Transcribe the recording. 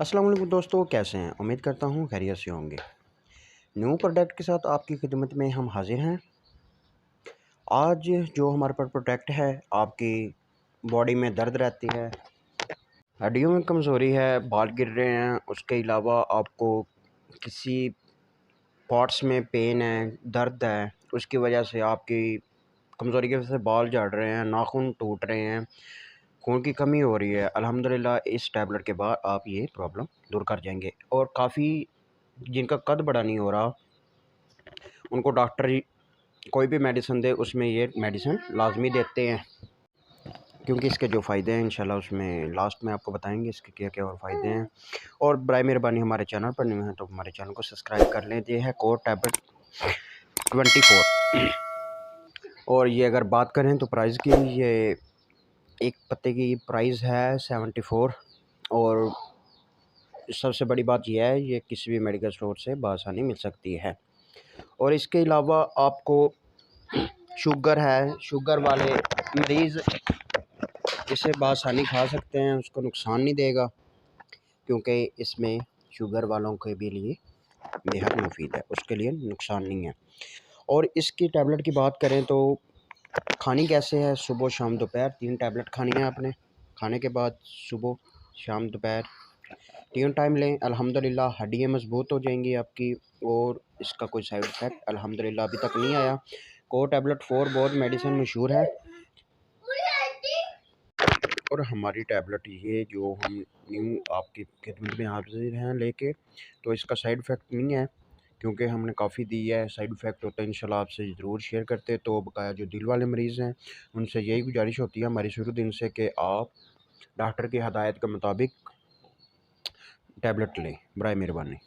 अस्सलाम वालेकुम दोस्तों, कैसे हैं? उम्मीद करता हूँ खैरियत से होंगे। न्यू प्रोडक्ट के साथ आपकी खिदमत में हम हाजिर हैं। आज जो हमारे पास प्रोडक्ट है, आपकी बॉडी में दर्द रहती है, हड्डियों में कमज़ोरी है, बाल गिर रहे हैं, उसके अलावा आपको किसी पार्ट्स में पेन है, दर्द है, उसकी वजह से आपकी कमज़ोरी की वजह से बाल झड़ रहे हैं, नाखून टूट रहे हैं, खून की कमी हो रही है। अल्हम्दुलिल्लाह इस टैबलेट के बाद आप ये प्रॉब्लम दूर कर जाएंगे। और काफ़ी जिनका कद बड़ा नहीं हो रहा, उनको डॉक्टर कोई भी मेडिसिन दे उसमें ये मेडिसिन लाजमी देते हैं, क्योंकि इसके जो फ़ायदे हैं इंशाल्लाह उसमें लास्ट में आपको बताएंगे इसके क्या क्या और फ़ायदे हैं। और बराए मेहरबानी हमारे चैनल पर न्यू हैं तो हमारे चैनल को सब्सक्राइब कर लें। ये है कोर टैबलेट 24। और ये अगर बात करें तो प्राइस की, ये एक पत्ते की प्राइस है 74। और सबसे बड़ी बात यह है, ये किसी भी मेडिकल स्टोर से बआसानी मिल सकती है। और इसके अलावा आपको शुगर है, शुगर वाले मरीज़ इसे बआसानी खा सकते हैं, उसको नुकसान नहीं देगा, क्योंकि इसमें शुगर वालों के भी लिए बेहद मुफीद है, उसके लिए नुकसान नहीं है। और इसकी टैबलेट की बात करें तो खानी कैसे है, सुबह शाम दोपहर 3 टैबलेट खानी है आपने। खाने के बाद सुबह शाम दोपहर 3 टाइम लें। अल्हम्दुलिल्लाह हड्डियाँ मज़बूत हो जाएंगी आपकी। और इसका कोई साइड इफ़ेक्ट अल्हम्दुलिल्लाह अभी तक नहीं आया। कोर टैबलेट 4 बहुत मेडिसिन मशहूर है, और हमारी टैबलेट ये जो हम न्यू आपकी खिदमत में हाजिर हैं लेके, तो इसका साइड इफ़ेक्ट नहीं है, क्योंकि हमने काफ़ी दी है। साइड इफ़ेक्ट होता है इंशाल्लाह आपसे ज़रूर शेयर करते। तो बकाया जो दिल वाले मरीज़ हैं उनसे यही गुजारिश होती है हमारी शुरू दिन से, कि आप डॉक्टर की हदायत के मुताबिक टैबलेट लें, बराए मेहरबानी।